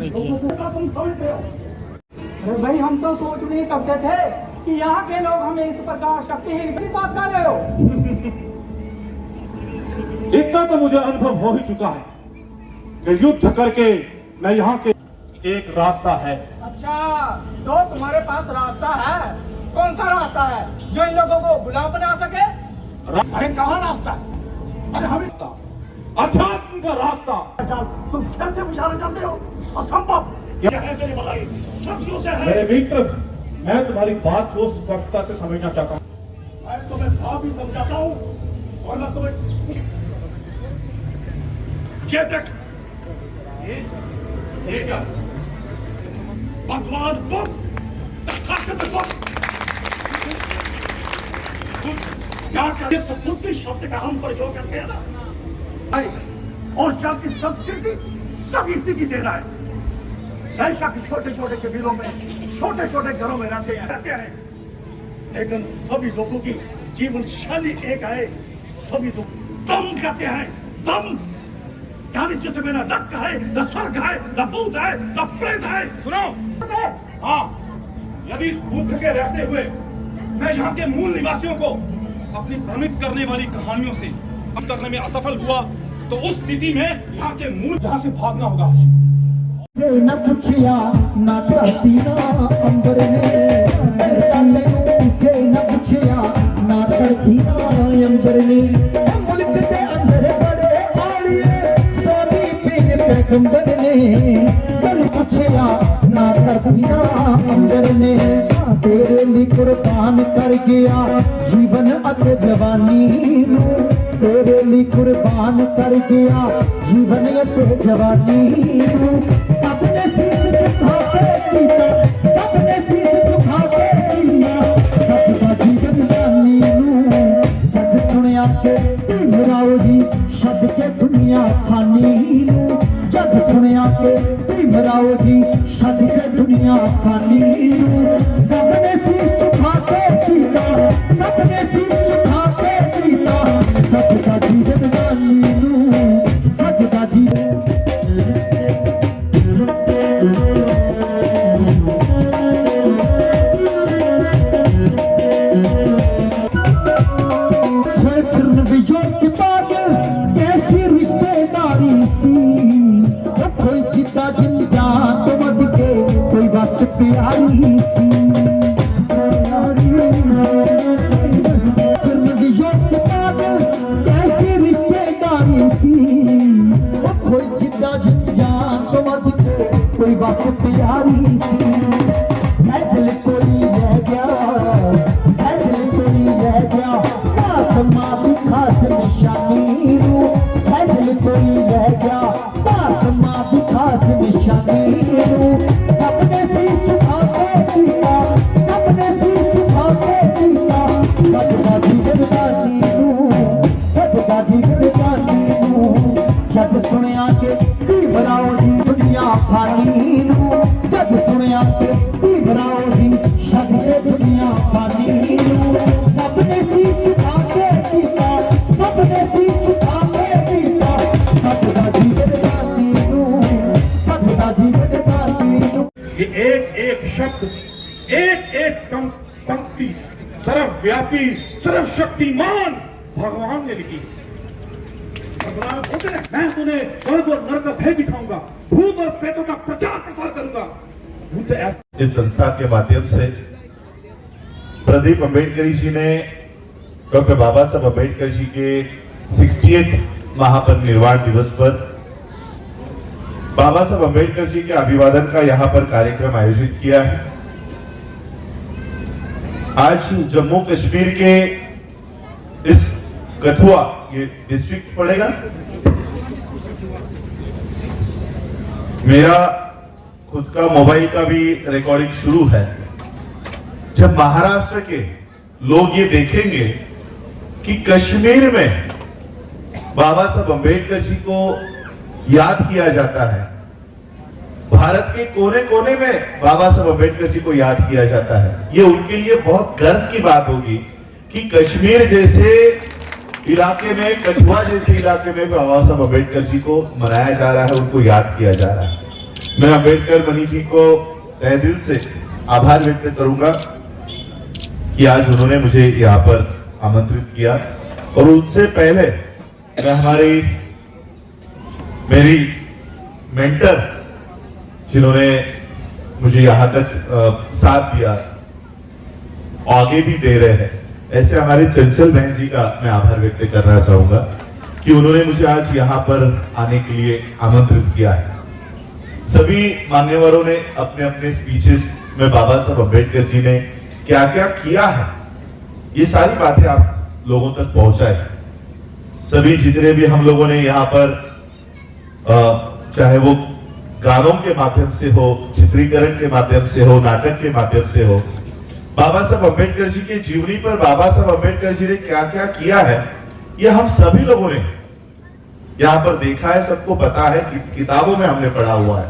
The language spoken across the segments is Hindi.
तुम समझते हो? अरे भाई हम तो सोच नहीं सकते थे कि यहाँ के लोग हमें इस प्रकार शक्तिहीन की बात कर रहे हो। इतना तो मुझे अनुभव हो ही चुका है कि युद्ध करके मैं यहाँ के एक रास्ता है। अच्छा, तो तुम्हारे पास रास्ता है? कौन सा रास्ता है जो इन लोगों को गुलाम बना सके? अरे कहाँ रास्ता है? अरे हमें अध्यात्म का रास्ता। तुम फिर से विचार जानते हो? असंभव। क्या है मेरे भाई? सदियों से है। मेरे मित्र, मैं तुम्हारी बात को स्पष्टता से समझना चाहता हूँ। मैं तुम्हें भाव भी समझाता हूँ और मैं तुम्हें चेतक ये क्या? भगवान बुद्ध, तथागत बुद्ध क्या कहते? इस बुद्धि शब्द का हम प्रयोग करते हैं ना, और जाति संस्कृति सब इसी की देना है। ऐसा कि छोटे छोटे कबीलों में, छोटे छोटे घरों में रहते हैं, लेकिन सभी लोगों की जीवन शैली एक है। सभी लोग दम कहते हैं, दम यानी जिसमें न नरक है, न स्वर्ग है, न भूत है, न प्रेत है। सुनो, हाँ, यदि इस बुद्ध के रहते हुए मैं यहाँ के मूल निवासियों को अपनी भ्रमित करने वाली कहानियों से करने में असफल हुआ, तो उस स्थिति में यहाँ के मूल यहाँ से भागना होगा। न पूछिया ना करती ना अंबर ने, इसे न पूछिया ना करती ना अंबर ने। मुल्क के अंदर बड़े आलिए सोनी पीन पैगंबर ने, न पूछिया ना करती ना अंबर ने। तेरे लिए कुर्बान कर गया जीवन अते जवानी नू, तेरे लिए कुर्बान कर गया जीवन अते जवानी नू। सबने शीश झुका के कीता, सबने शीश झुका के कीता, सच का जीवन जानी नू। जग सुनिया के भीमराव जी शब्द के दुनिया खानी नू, जग सुनिया के भीमराव जी शब्द के दुनिया खानी नू। सबने शीश झुका के कीता, सबने शीश झुका के कीता, सच का जीवन जानी नू, सच का जीवन। कैसी रिश्तेदारी सी, कोई जिद्दा जिंदा तो मत के कोई वक्त प्यारी सी। कैसी रिश्तेदारी सी, कोई जिद्दा जिंदा तो मत के कोई वक्त प्यारी सी। सैजल कोई रह गया, सैजल कोई रह गया, माँ की खास निशानी नू। सैजल कोई रह गया, माँ की खास निशानी नू। सबने शीश झुका के कीता, सबने शीश झुका के कीता, सच का जीवन जानी नू, सच का जीवन जानी नू। जग सुनिया के भीमराव जी दुनिया खानी नू, जग सुनिया के भीमराव जी शब्द के दुनिया खानी नू। सबने शीश झुका के कीता, सबने शीश झुका के कीता, सच का जीवन जानी नू, सच का जीवन जानी नू। ये एक एक शब्द, एक एक पंक्ति सर्वव्यापी, सर्वशक्तिमान भगवान ने लिखी। भगवान बोलते हैं, मैं तुम्हें स्वर्ग और नरक का भेद दिखाऊंगा, भूत और प्रेतों का प्रचार प्रसार करूंगा। इस संस्था के माध्यम से प्रदीप अम्बेडकरी जी ने डॉक्टर बाबा साहब अम्बेडकर जी के 60th महापरिनिर्वाण दिवस पर बाबा साहब अम्बेडकर जी के अभिवादन का यहाँ पर कार्यक्रम आयोजित किया है। आज जम्मू कश्मीर के इस कठुआ, ये डिस्ट्रिक्ट पड़ेगा, मेरा खुद का मोबाइल का भी रिकॉर्डिंग शुरू है। जब महाराष्ट्र के लोग ये देखेंगे कि कश्मीर में बाबा साहब अम्बेडकर जी को याद किया जाता है, भारत के कोने कोने में बाबा साहब अम्बेडकर जी को याद किया जाता है, ये उनके लिए बहुत गर्व की बात होगी कि कश्मीर जैसे इलाके में, कठुआ जैसे इलाके में बाबा साहब अम्बेडकर जी को मनाया जा रहा है, उनको याद किया जा रहा है। मैं अम्बेडकर मणि जी को तहे दिल से आभार व्यक्त करूंगा कि आज उन्होंने मुझे यहाँ पर आमंत्रित किया। और उससे पहले मैं मेरी मेंटर जिन्होंने मुझे यहाँ तक साथ दिया, आगे भी दे रहे हैं, ऐसे हमारे चंचल बहन जी का मैं आभार व्यक्त करना चाहूंगा कि उन्होंने मुझे आज यहाँ पर आने के लिए आमंत्रित किया है। सभी मान्यवरों ने अपने अपने स्पीचेस में बाबा साहब अम्बेडकर जी ने क्या क्या किया है, ये सारी बातें आप लोगों तक पहुंचाए। सभी जितने भी हम लोगों ने यहाँ पर चाहे वो गानों के माध्यम से हो, चित्रीकरण के माध्यम से हो, नाटक के माध्यम से हो, बाबा साहब अम्बेडकर जी के जीवनी पर बाबा साहब अम्बेडकर जी ने क्या क्या किया है, ये हम सभी लोगों ने यहाँ पर देखा है, सबको पता है, किताबों में हमने पढ़ा हुआ है।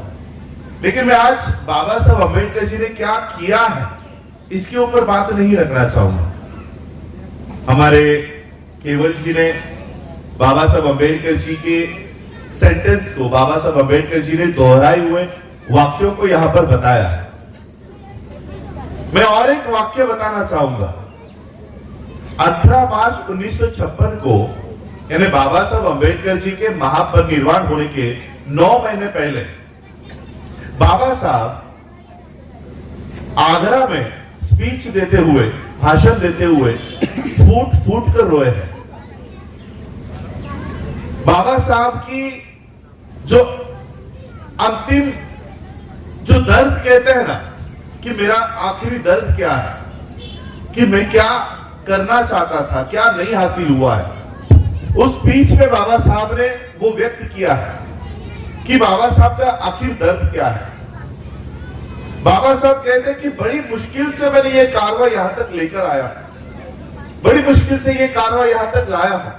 लेकिन मैं आज बाबा साहब अम्बेडकर जी ने क्या किया है इसके ऊपर बात नहीं रखना चाहूंगा। हमारे केवल जी ने बाबा साहब अम्बेडकर जी के सेंटेंस को, बाबा साहब अम्बेडकर जी ने दोहराए हुए वाक्यों को यहां पर बताया। मैं और एक वाक्य बताना चाहूंगा। 18 मार्च 1956 को, यानी बाबा साहब अम्बेडकर जी के महापरिनिर्वाण होने के 9 महीने पहले, बाबा साहब आगरा में स्पीच देते हुए, भाषण देते हुए फूट फूट कर रोए हैं। बाबा साहब की जो अंतिम जो दर्द कहते हैं ना, कि मेरा आखिरी दर्द क्या है, कि मैं क्या करना चाहता था, क्या नहीं हासिल हुआ है, उस स्पीच में बाबा साहब ने वो व्यक्त किया है कि बाबा साहब का आखिर दर्द क्या है। बाबा साहब कहते हैं कि बड़ी मुश्किल से मैंने ये कारवा यहां तक लेकर आया, बड़ी मुश्किल से ये कारवा यहां तक लाया हूं।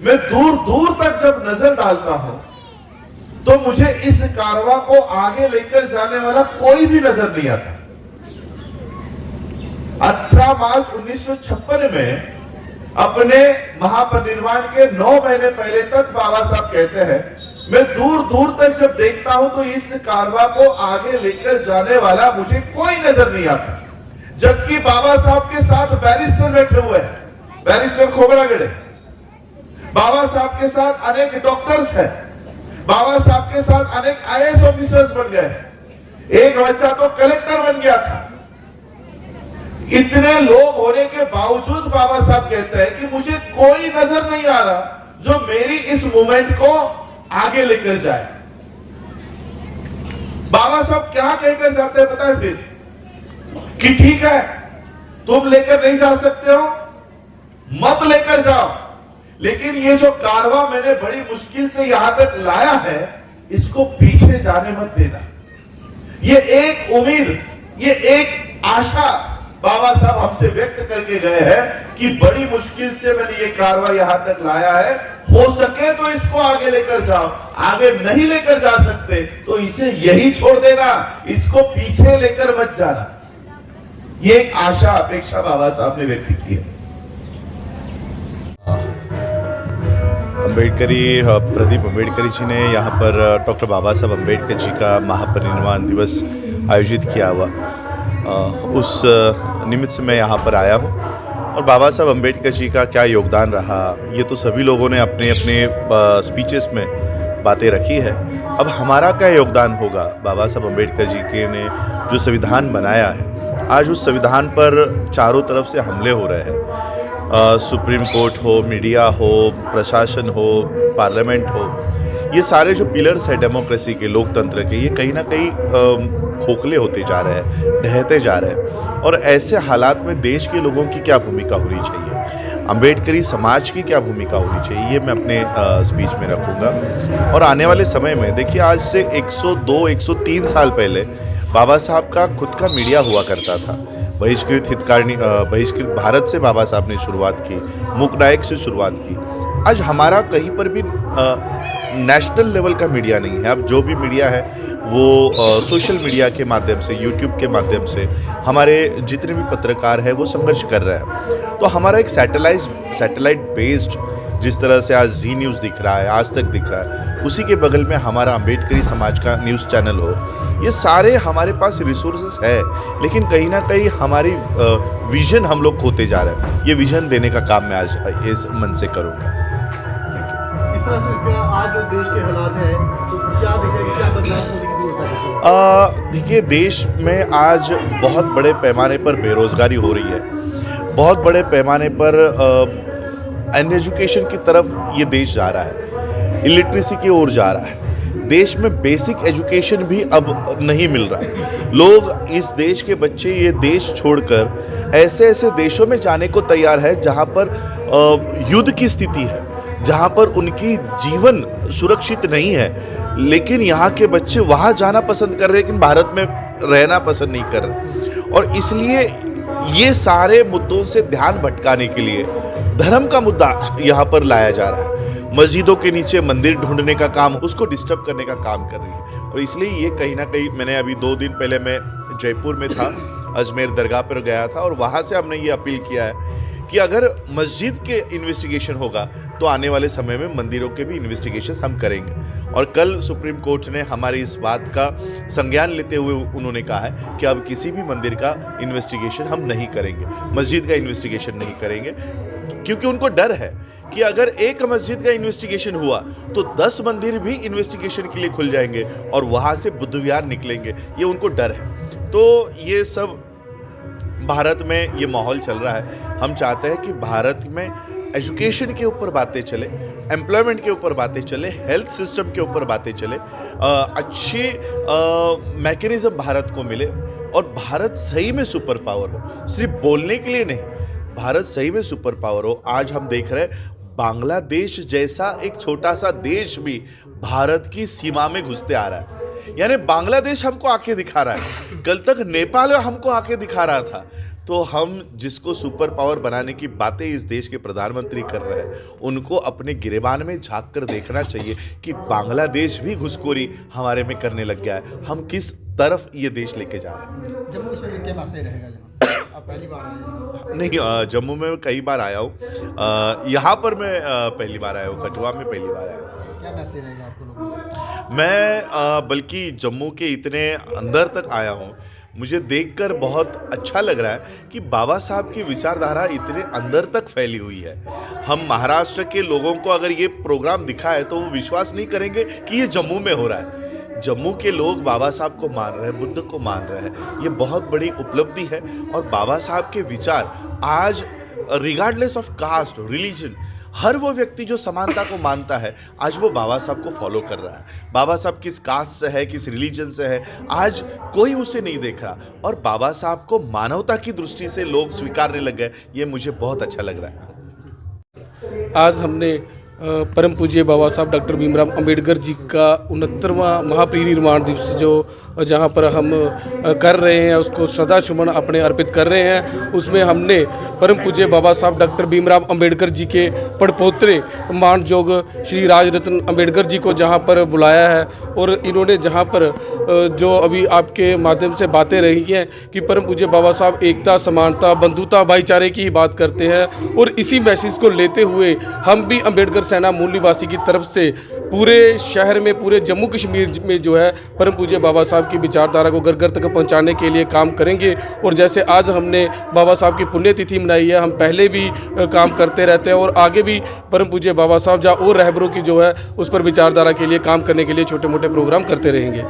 मैं दूर दूर तक जब नजर डालता हूं तो मुझे इस कारवा को आगे लेकर जाने वाला कोई भी नजर नहीं आता। 18 मार्च 1956 में अपने महापरिनिर्वाण के 9 महीने पहले तक बाबा साहब कहते हैं, मैं दूर दूर तक जब देखता हूं तो इस कारवा को आगे लेकर जाने वाला मुझे कोई नजर नहीं आता। जबकि बाबा साहब के साथ बैरिस्टर बैठे हुए हैं, बैरिस्टर खोबरागड़े, बाबा साहब के साथ अनेक डॉक्टर्स हैं, बाबा साहब के साथ अनेक आईएएस ऑफिसर्स बन गए, एक बच्चा तो कलेक्टर बन गया था। इतने लोग होने के बावजूद बाबा साहब कहते हैं कि मुझे कोई नजर नहीं आ रहा जो मेरी इस मूवमेंट को आगे लेकर जाए। बाबा साहब क्या कहकर जाते हैं पता है फिर, कि ठीक है तुम लेकर नहीं जा सकते हो, मत लेकर जाओ, लेकिन ये जो कारवा मैंने बड़ी मुश्किल से यहां तक लाया है, इसको पीछे जाने मत देना। ये एक उम्मीद, ये एक आशा बाबा साहब हमसे व्यक्त करके गए हैं कि बड़ी मुश्किल से मैंने ये कारवा यहां तक लाया है, हो सके तो इसको आगे लेकर जाओ, आगे नहीं लेकर जा सकते तो इसे यही छोड़ देना, इसको पीछे लेकर मत जाना। ये एक आशा, अपेक्षा बाबा साहब ने व्यक्त की है। प्रदीप अम्बेडकरी जी ने यहाँ पर डॉक्टर बाबा साहब अम्बेडकर जी का महापरिनिर्वाण दिवस आयोजित किया हुआ, उस निमित्त से मैं यहाँ पर आया हूँ। और बाबा साहब अम्बेडकर जी का क्या योगदान रहा, ये तो सभी लोगों ने अपने अपने स्पीचेस में बातें रखी है। अब हमारा क्या योगदान होगा? बाबा साहब अम्बेडकर जी के ने जो संविधान बनाया है, आज उस संविधान पर चारों तरफ से हमले हो रहे हैं। सुप्रीम कोर्ट हो, मीडिया हो, प्रशासन हो, पार्लियामेंट हो, ये सारे जो पिलर्स हैं डेमोक्रेसी के, लोकतंत्र के, ये कहीं ना कहीं खोखले होते जा रहे हैं, ढहते जा रहे हैं। और ऐसे हालात में देश के लोगों की क्या भूमिका होनी चाहिए, अम्बेडकरी समाज की क्या भूमिका होनी चाहिए, ये मैं अपने स्पीच में रखूँगा। और आने वाले समय में देखिए, आज से 102-103 साल पहले बाबा साहब का खुद का मीडिया हुआ करता था। बहिष्कृत भारत से बाबा साहब ने शुरुआत की, मूक नायक से शुरुआत की। आज हमारा कहीं पर भी नेशनल लेवल का मीडिया नहीं है। अब जो भी मीडिया है वो सोशल मीडिया के माध्यम से, यूट्यूब के माध्यम से हमारे जितने भी पत्रकार हैं वो संघर्ष कर रहे हैं। तो हमारा एक सैटेलाइट बेस्ड जिस तरह से आज जी न्यूज़ दिख रहा है, आज तक दिख रहा है, उसी के बगल में हमारा अम्बेडकरी समाज का न्यूज़ चैनल हो, ये सारे हमारे पास रिसोर्सेस है, लेकिन कहीं ना कहीं हमारी विजन हम लोग खोते जा रहे हैं। ये विजन देने का काम मैं आज इस मन से करूँगा। इस तरह से आज जो देश के हालात हैं, तो क्या देखें, क्या बदलाव होने की जरूरत है? देखिए, देश में आज बहुत बड़े पैमाने पर बेरोज़गारी हो रही है, बहुत बड़े पैमाने पर अनएजुकेशन की तरफ ये देश जा रहा है, इलिटरेसी की ओर जा रहा है। देश में बेसिक एजुकेशन भी अब नहीं मिल रहा है। लोग, इस देश के बच्चे ये देश छोड़कर ऐसे ऐसे देशों में जाने को तैयार है जहाँ पर युद्ध की स्थिति है, जहाँ पर उनकी जीवन सुरक्षित नहीं है, लेकिन यहाँ के बच्चे वहाँ जाना पसंद कर रहे हैं, लेकिन भारत में रहना पसंद नहीं कर रहे। और इसलिए ये सारे मुद्दों से ध्यान भटकाने के लिए धर्म का मुद्दा यहाँ पर लाया जा रहा है। मस्जिदों के नीचे मंदिर ढूंढने का काम, उसको डिस्टर्ब करने का काम कर रही है। और इसलिए ये कहीं ना कहीं, मैंने अभी 2 दिन पहले मैं जयपुर में था, अजमेर दरगाह पर गया था, और वहाँ से हमने ये अपील किया है कि अगर मस्जिद के इन्वेस्टिगेशन होगा तो आने वाले समय में मंदिरों के भी इन्वेस्टिगेशन हम करेंगे। और कल सुप्रीम कोर्ट ने हमारी इस बात का संज्ञान लेते हुए उन्होंने कहा है कि अब किसी भी मंदिर का इन्वेस्टिगेशन हम नहीं करेंगे, मस्जिद का इन्वेस्टिगेशन नहीं करेंगे, क्योंकि उनको डर है कि अगर एक मस्जिद का इन्वेस्टिगेशन हुआ तो 10 मंदिर भी इन्वेस्टिगेशन के लिए खुल जाएंगे और वहाँ से बुद्ध विहार निकलेंगे, ये उनको डर है। तो ये सब भारत में ये माहौल चल रहा है। हम चाहते हैं कि भारत में एजुकेशन के ऊपर बातें चले, एम्प्लॉयमेंट के ऊपर बातें चले, हेल्थ सिस्टम के ऊपर बातें चले, अच्छे मैकेनिज्म भारत को मिले और भारत सही में सुपर पावर हो, सिर्फ बोलने के लिए नहीं, भारत सही में सुपर पावर हो। आज हम देख रहे हैं बांग्लादेश जैसा एक छोटा सा देश भी भारत की सीमा में घुसते आ रहा है, यानी बांग्लादेश हमको आंखें दिखा रहा है, कल तक नेपाल हमको आंखें दिखा रहा था। तो हम जिसको सुपर पावर बनाने की बातें इस देश के प्रधानमंत्री कर रहे हैं, उनको अपने गिरेबान में झांक कर देखना चाहिए कि बांग्लादेश भी घुसखोरी हमारे में करने लग गया है। हम किस तरफ ये देश लेके जा रहे हैं। जम्मू कश्मीर के पास से रहेगा जहाँ आप पहली बार आए हैं? नहीं, जम्मू में मैं कई बार आया हूँ, यहाँ पर मैं पहली बार आया हूँ, कठुआ में पहली बार आया हूँ। क्या मैसेज रहेगा आपको लोगों को? मैं बल्कि जम्मू के इतने अंदर तक आया हूँ, मुझे देखकर बहुत अच्छा लग रहा है कि बाबा साहब की विचारधारा इतने अंदर तक फैली हुई है। हम महाराष्ट्र के लोगों को अगर ये प्रोग्राम दिखा है तो वो विश्वास नहीं करेंगे कि ये जम्मू में हो रहा है। जम्मू के लोग बाबा साहब को मान रहे हैं, बुद्ध को मान रहे हैं, ये बहुत बड़ी उपलब्धि है। और बाबा साहब के विचार आज रिगार्डलेस ऑफ कास्ट, रिलीजन, हर वो व्यक्ति जो समानता को मानता है आज वो बाबा साहब को फॉलो कर रहा है। बाबा साहब किस कास्ट से है, किस रिलीजन से है, आज कोई उसे नहीं देख रहा और बाबा साहब को मानवता की दृष्टि से लोग स्वीकारने लग गए। ये मुझे बहुत अच्छा लग रहा है। आज हमने परम पूज्य बाबा साहब डॉक्टर भीमराव अंबेडकर जी का 69वां महापरिनिर्वाण दिवस जो जहाँ पर हम कर रहे हैं उसको श्रद्धासुमन अपने अर्पित कर रहे हैं। उसमें हमने परम पूज्य बाबा साहब डॉक्टर भीमराव अंबेडकर जी के पड़पोते मानयोग श्री राजरत्न अंबेडकर जी को जहाँ पर बुलाया है और इन्होंने जहाँ पर जो अभी आपके माध्यम से बातें रही हैं कि परम पूज्य बाबा साहब एकता, समानता, बंधुता, भाईचारे की ही बात करते हैं और इसी मैसेज को लेते हुए हम भी अंबेडकर सेना मूल निवासी की तरफ से पूरे शहर में, पूरे जम्मू कश्मीर में जो है परम पूज्य बाबा साहब की विचारधारा को घर घर तक पहुंचाने के लिए काम करेंगे। और जैसे आज हमने बाबा साहब की पुण्यतिथि मनाई है, हम पहले भी काम करते रहते हैं और आगे भी परम पूज्य बाबा साहब जहाँ और रहबरों की जो है उस पर विचारधारा के लिए काम करने के लिए छोटे मोटे प्रोग्राम करते रहेंगे।